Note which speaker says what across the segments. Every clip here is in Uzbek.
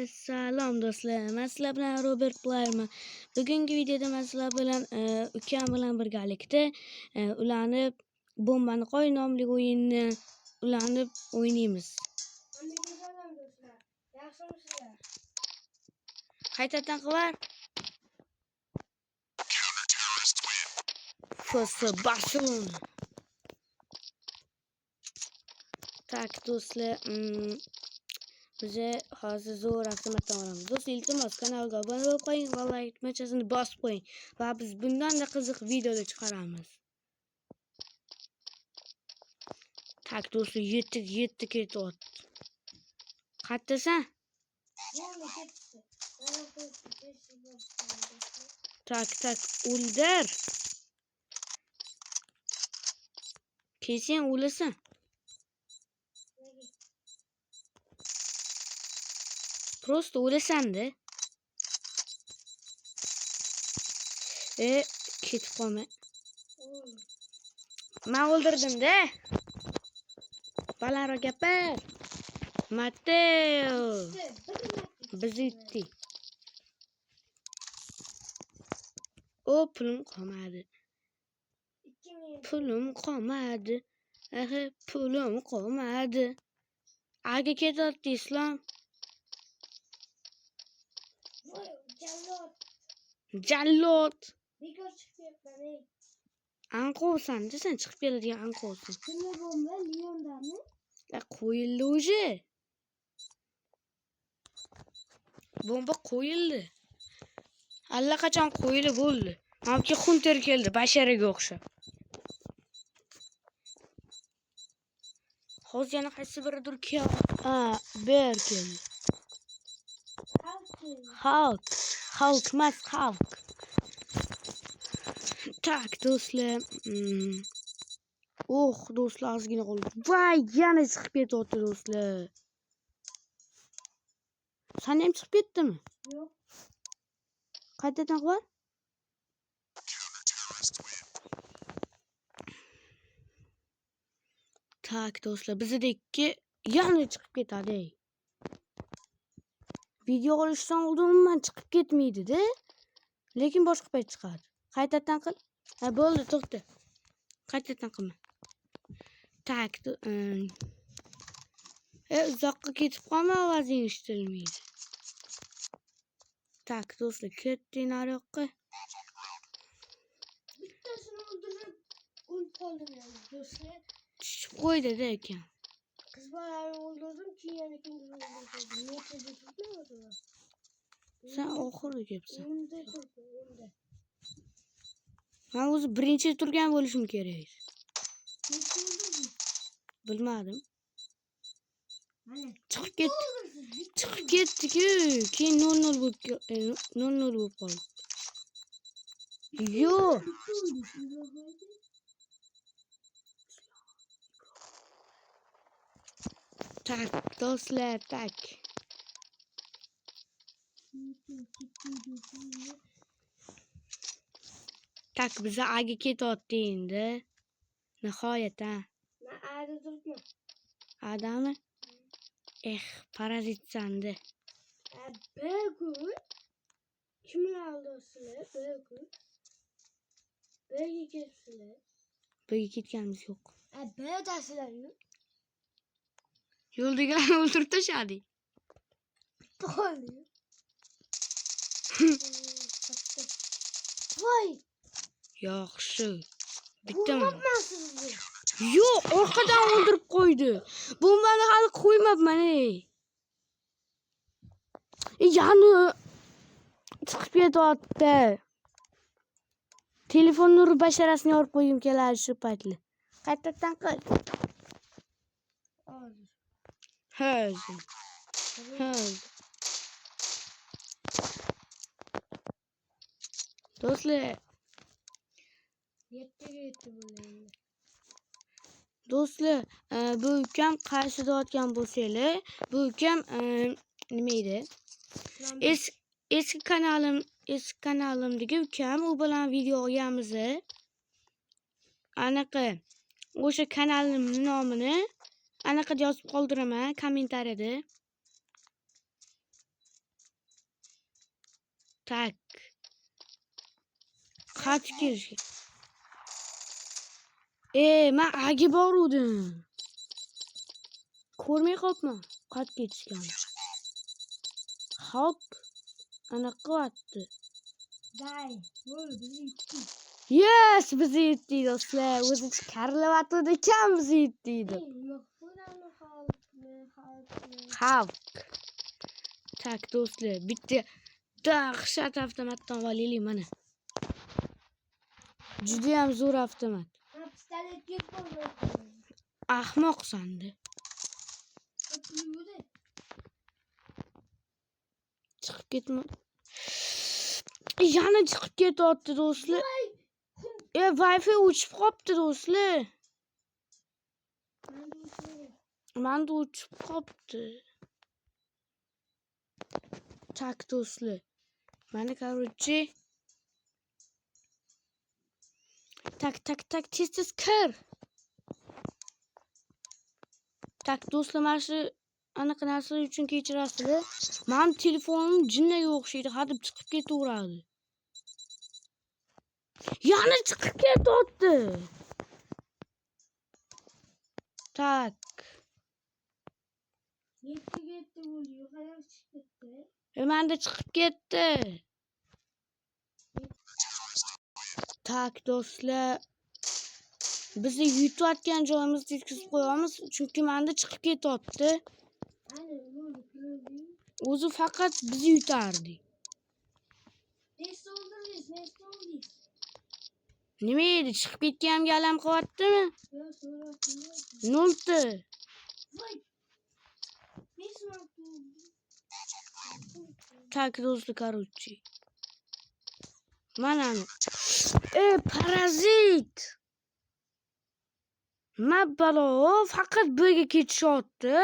Speaker 1: Salom do'stlar, men sizlar bilan Robert Playerman. Bugungi videoda men sizlar bilan ukam bilan birgalikda ulanib bombani qo'y nomli o'yinni ulanib o'ynaymiz.
Speaker 2: Salom do'stlar. Yaxshimisizlar?
Speaker 1: Qaytadan qilar. Fosa Barcelona. Tak do'stlar, bize hozir zo'r avtomatdan olamiz. Do'stlar, iltimos kanalga obuna bo'lib qo'ying va like tugmachasini bosib qo'ying va biz bundan-da qiziq videolar chiqaramiz. Tak do'stlar, 7 ketyapti. Qayerdasan? Tak, o'ldir. Keyin o'lasan. Просто o'lasan-da. Ketib qolma. Men o'ldirdim-da. Balandroq gapir. Mateo. Bizitdi. O pulim qolmadi. Pulim qolmadi. Pulim qolmadi. Aga ketyapti Islom. Jallod.
Speaker 2: Bekor chiqyapman, ey.
Speaker 1: Anqovsan, sen chiqib keladigan anqovsan.
Speaker 2: Kimda bomba? Leondami?
Speaker 1: Qo'yildi o'zi. Bomba qo'yildi. Allaqachon qo'yilib bo'ldi. Hamki Hunter keldi, basharaga o'xshab. Hozir yana qaysi biridir ber keldi. Hulk emas, Hulk. Tak do'stlar. Do'stlar, ozgina qoldi. Voy, yana chiqib ketyapti do'stlar. Sen ham chiqib ketdimi?
Speaker 2: Yo'q.
Speaker 1: Qaytadan qil. Tak do'stlar, bizdeki yana chiqib ketadi. Video olishdan oldin umuman chiqib ketmaydi-da. Lekin boshqa payt chiqadi. Qaytadan qil. Bo'ldi, to'xta. Qaytadan qilma. Tak, uzoqqa ketib qolma, ovozing eshitilmaydi. Tak do'stlar, ketding nariyoqqa.
Speaker 2: Bittasini o'ldirib o'lib qoldim yani do'stlar.
Speaker 1: Tushib qo'ydi-da ekan.
Speaker 2: Qiz bolani o'ldirdim, keyin yana kimdir o'ldirdim. Nechada turibdi?
Speaker 1: Sen oxirgi gapsan.
Speaker 2: Endi.
Speaker 1: Men o'zi birinchi turgan bo'lishim kerak.
Speaker 2: Necha o'ldirding?
Speaker 1: Bilmadim.
Speaker 2: Mana.
Speaker 1: Chiqib ketdi-ku. Keyin 0-0 bo'lib qoldi. Yo'q. Tak do'stlar, tak. Tak, biza aga ketyapti endi. Nihoyat-a.
Speaker 2: Men ada turibman.
Speaker 1: Adami? Parazitsan-da.
Speaker 2: Bugun kimlar aldosizlar? Bugun. Birga ketibsizlar.
Speaker 1: Birga ketganimiz yo'q.
Speaker 2: Birdasizlar-ku.
Speaker 1: Yo'ldagilarni o'ldirib tashladi.
Speaker 2: Bo'ldi. Voy.
Speaker 1: Yaxshi. Bittaman.
Speaker 2: Ko'rmabman sizni.
Speaker 1: Yo'q, orqadan o'ldirib qo'ydi. Bombani hali qo'ymabman, ey. Yani chiqib ketyapti. Telefon nuri basharasini yorib qo'yim keladi shu paytda. Qaytadan qil. Hozir. Do'stlar,
Speaker 2: 7 yetdi bular.
Speaker 1: Do'stlar, bu ukam qarshida o'tgan bo'lsanglar, bu ukam nima edi? Eski kanalimdagi ukam, u bilan video olganmiz. Anaqa o'sha kanalimning nomini anaqa yozib qoldiraman kommentariyada. Tak. Kaç kirish. Men agi boruvdim. Ko'rmay qolibman. Qat ketishgan. Hop. Ana qilyapti.
Speaker 2: Dai, bo'ldi, biz yetdik.
Speaker 1: Yes, biz yetdik do'stlar. O'zi chiqarilyapti ekan biz yetdik.
Speaker 2: Yo'q, bularni xalqni.
Speaker 1: Xalq. Tak do'stlar, bitta dahshat avtomatdan olaylik mana. Juda ham zo'r avtomat.
Speaker 2: Ha, pistolet yeb bo'ldi.
Speaker 1: Ahmoqsan-da.
Speaker 2: Yurdi.
Speaker 1: Chiqib ketma. Yana chiqib ketyapti do'stlar. Wi-Fi o'chib qopti do'stlar. Menda o'chib qopti. Tak do'stlar. Mana короче. Tak tez kir. Tak do'stlar, mana shu anaqa narsalar uchun kechirasizlar. Mening telefonim jinnaga o'xshaydi, hadeb chiqib ketaveradi. Yana chiqib ketyapti. Tak.
Speaker 2: Yetti bo'ldi. Yo'qlar chiqib ketdi.
Speaker 1: Menda chiqib ketdi. Tak do'stlar. Bizni yutayotgan joyimizga yetkazib qo'yamiz, chunki menda chiqib ketyapti.
Speaker 2: Ana, bo'ldi.
Speaker 1: O'zi faqat bizni yutardi.
Speaker 2: Nechta oldingiz?
Speaker 1: Nima edi? Chiqib ketganimga alam qilyaptimi?
Speaker 2: Yo'q, so'rab.
Speaker 1: 0
Speaker 2: Voy.
Speaker 1: Tak do'stlar, короче. Mana. Parazit. Balo, faqat birga ketishyapti.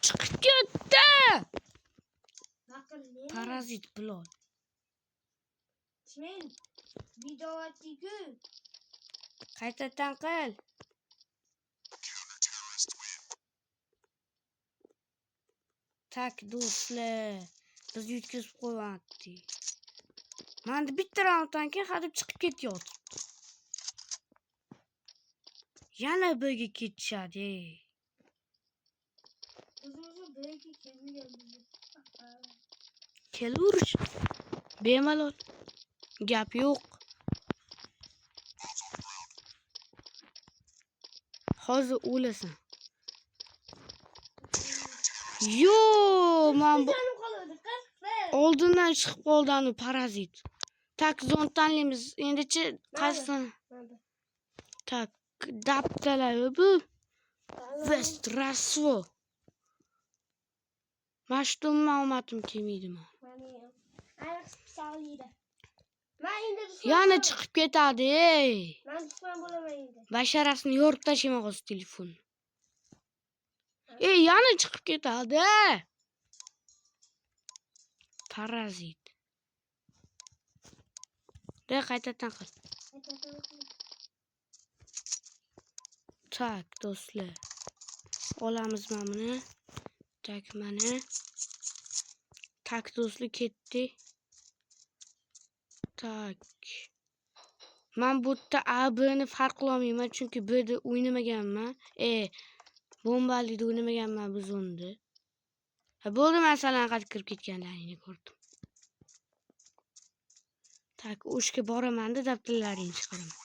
Speaker 1: Chiqib ketdi. Parazit bilol.
Speaker 2: Men video atdiku.
Speaker 1: Qaytadan qil. Tak do'stlar, biz yutkazib qo'yapti. Menda bitta raunddan keyin hadeb chiqib ketyapti. Yana birga ketishadi.
Speaker 2: O'zimiz birga kelmaganmiz.
Speaker 1: Kelurish. Bemalol. Gap yo'q. Hozir o'lasan. Yo, men bu oldindan chiqib qoldi parazit. Tak zon tanlaymiz. Endichi qaysidan? Tak, daptalar bu. Vest rasvo. Mashtum ma'lumotim kelmaydi men.
Speaker 2: Ayniqsa pisaliydi. Men endi
Speaker 1: Yana chiqib ketadi.
Speaker 2: Men dushman bo'laman endi.
Speaker 1: Basharasini yorib tashlayman hozir telefon. Yana chiqib ketadi. Parazit. Qaytadan qil. Tak do'stlar. Olamiz mana buni. Tak mana. Tak do'stlar ketdi. Tak. Men bu yerda A B'ni farq qilolmayman, chunki bu yerda o'ynamaganman. Bombalida o'ynamaganman biz unda. Bo'ldi, masalan, qad kirib ketganlaringni ko'rdim. Tak, o'shga boraman-da, daftarlaringni chiqaraman.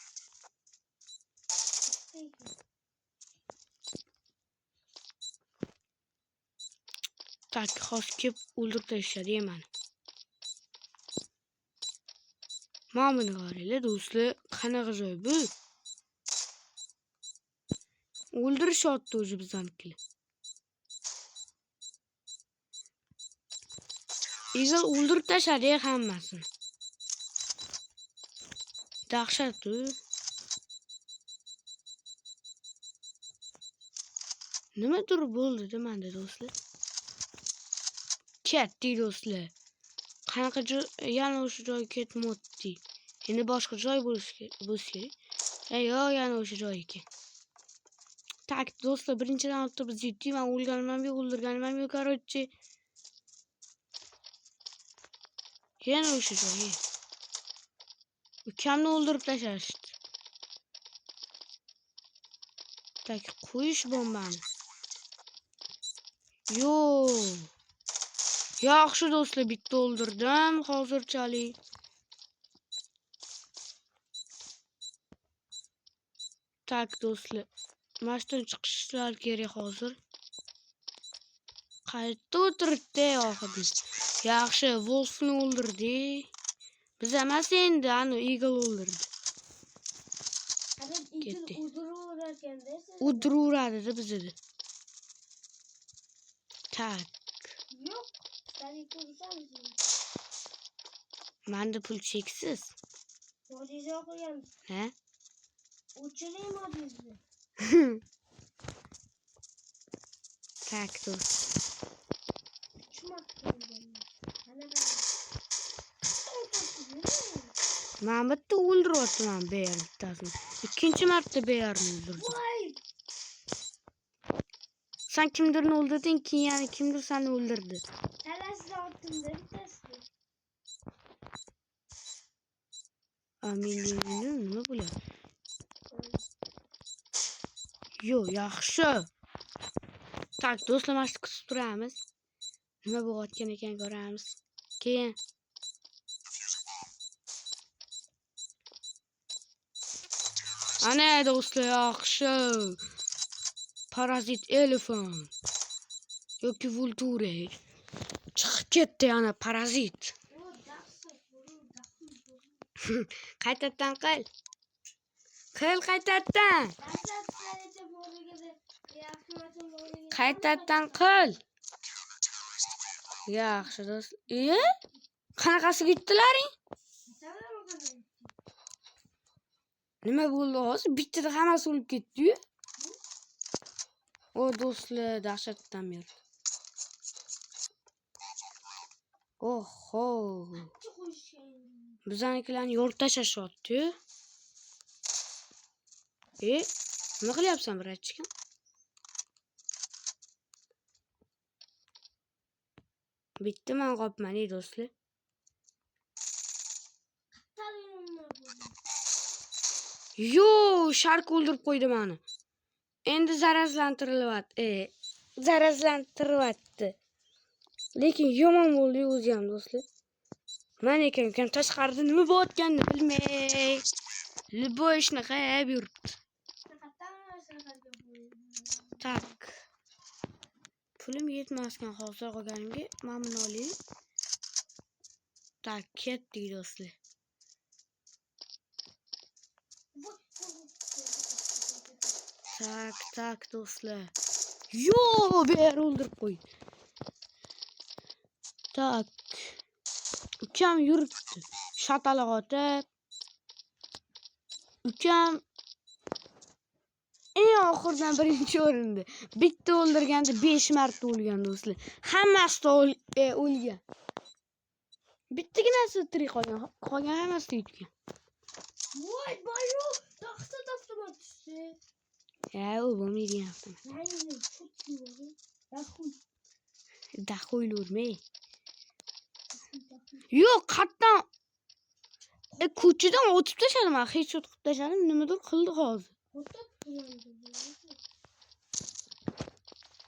Speaker 1: Tak, hozir kelib o'ldirib tashladi meni. Mana buni qaranglar do'stlar, qanaqa joy bu? O'ldirishyapti o'zi biznikilar. Egal o'ldirib tashladi hammasini. Dahshat-ku. Nimadir bo'ldi menda do'stlar. Ketdi do'stlar. Qanaqa joy, yana o'sha joyga ketmoqdi. Endi boshqa joy bo'lishi kerak. Yo'q, yana o'sha joy ekan. Tak do'stlar, birinchi raundda biz yutdik. Men o'lganimam yo'q, o'ldirganimam yo'q, короче. Yana o'sha joyga. Ukamni o'ldirib tashlashdi. Tak, qo'yish bombani. Yo. Yaxshi do'stlar, bitta o'ldirdim hozirchalik. Tak do'stlar. Mashdan chiqishlar kerak hozir. Qayerda o'tiribdi oxirida? Yaxshi, Wolfni o'ldirdi. Biz emas endi, ani Eagle o'ldirdi. Ketdi. O'diraveradi bizni. Tak.
Speaker 2: Yo'q, sen ko'rsangiz.
Speaker 1: Menda pul cheksiz.
Speaker 2: Mo'jiza o'qigan.
Speaker 1: Ha?
Speaker 2: O'chiring mo'jizni.
Speaker 1: Tak do'st. Men bitta o'ldiryapman bear bittasini. Ikkinchi marta bearni o'ldirdim.
Speaker 2: Voy!
Speaker 1: Sen kimdirni o'ldirding, keyin yana kimdir seni o'ldirdi.
Speaker 2: Talasida ottimda bittasi.
Speaker 1: Men nima bo'ladi? Yo, yaxshi. Tak, do'stlar, mana shu kutib turamiz. Nima bo'layotgan ekan ko'ramiz. Keyin ana do'stlar, yaxshi. Parazit elefant yoki vulture. Chiqib ketdi yana parazit. Qaytadan qil. Qaytadan. Qaytadan qil. Yaxshi do'st. Qanaqasi gitdilaring? Nima bo'ldi hozir? Bittada hammasi o'lib ketdi-yu. O do'stlar, dahshatdan beri. Oho. Bizanikilarni yorib tashlashyapti-yu. Nima qilyapsan, bratchikam? Bitta men qopman, do'stlar. Yo, shark o'ldirib qo'ydi meni. Endi zarazlantiryapti. Lekin yomon bo'ldi o'zi ham do'stlar. Men ukam tashqarida nima bo'layotganini bilmay, liboyishni qayab yuribdi. Tak. Pulim yetmaskan hozir qolganimga mamnun oling. Tak, ketdik do'stlar. Tak do'stlar. Yo, bear o'ldirib qo'ydi. Tak. Ukam yuribdi. Shataloq otib. Ukam eng oxirdan birinchi o'rinda. Bitta o'ldirganda 5 marta o'lgan do'stlar. Hammasi o'lgan. Bittaginasi tirik qolgan. Qolgan hammasi yutgan.
Speaker 2: Voy, bayo, taxta tushdi.
Speaker 1: U bo'lmaydi ham. Daxoylurmay. Yo'q, qatdan ko'chadan o'tib tashladim, men hech o'tib tashladim, nimadir qildi hozir.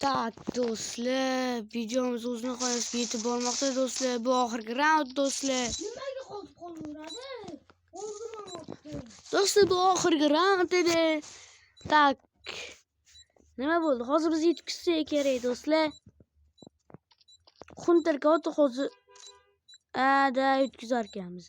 Speaker 1: Tak do'stlar, videomiz o'z nihoyasiga yetib bormoqda do'stlar. Bu oxirgi raund do'stlar.
Speaker 2: Nimaga qolib qolaveradi? O'ldirmoqda.
Speaker 1: Do'stlar, bu oxirgi raund edi. Tak. Nima bo'ldi? Hozir biz yetkazsak kerak do'stlar. Xuntarga o'tib hozir yetkazar ekanmiz.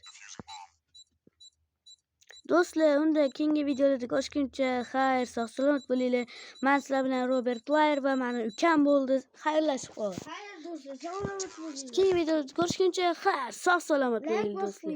Speaker 1: Do'stlar, unda keyingi videolarda ko'rishguncha xayr, sog' salomat bo'linglar. Men sizlar bilan Robert Wire va meni ukam bo'ldi. Xayrlashib qoldik.
Speaker 2: Xayr do'stlar, salomat bo'ling.
Speaker 1: Keyingi videoda ko'rishguncha xayr, sog' salomat bo'linglar do'stlar.